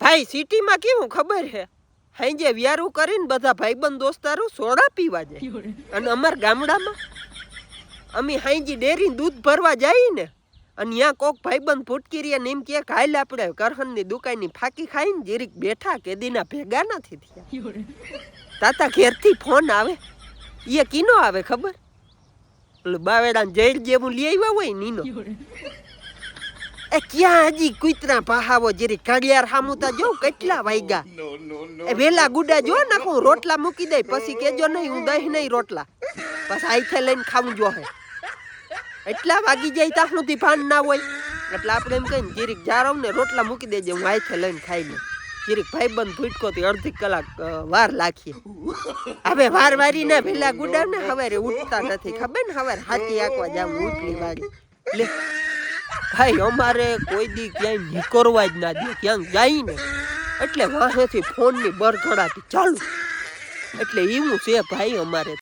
ભાઈ સિટીમાં કેવું ખબર હે હાંજે વ્યારું કરીને બધા ભાઈબંધ દોસ્તારો સોડા પીવા જાય અને અમાર ગામડામાં અમે હાંજી ડેરી દૂધ ભરવા જઈએ ને અને ત્યાં કોક ભાઈબંધ ફૂટકીરિયા ને એમ કે હાલ આપણે કરહનની દુકાનની ફાકી ખાઈને જીરીક બેઠા કેદીના ભેગા નથી થયા તાતા ઘેરથી ફોન આવે એ કીનો આવે ખબર પેલું બાવેડાને જેલ જેવું લઈ આવ્યા હોય નીનો એ ક્યાં હજી કુતરા પહાવો જેરી ઘડિયાળ હામુતા જો કેટલા વાગ્યા એ વેલા ગુડા જો નાખું રોટલા મૂકી દે પછી કેજો નહીં હું દહીં નહીં રોટલા બસ આઈથે લઈને ખાવું જો હે એટલા વાગી જાય ત્યાં સુધી ભાન ના હોય એટલે આપણે એમ કહીને જીરીક જારવ ને રોટલા મૂકી દેજે હું આઈથે લઈને ખાઈ લે જીરીક ભાઈબંધ ફૂટકોથી અડધી કલાક વાર લાખીએ હવે વાર વારી ને વેલા ગુડા ને હવારે ઉઠતા નથી ખબર ને હવારે હાથી આંકવા જાવ ઉઠલી વાળી લે ભાઈ અમારે કોઈ દી ક્યાંય નીકળવા જ ના દે ક્યાંક જાય ને એટલે વાહેથી ફોનની બરઘડાટી ચાલુ એટલે એવું છે ભાઈ અમારે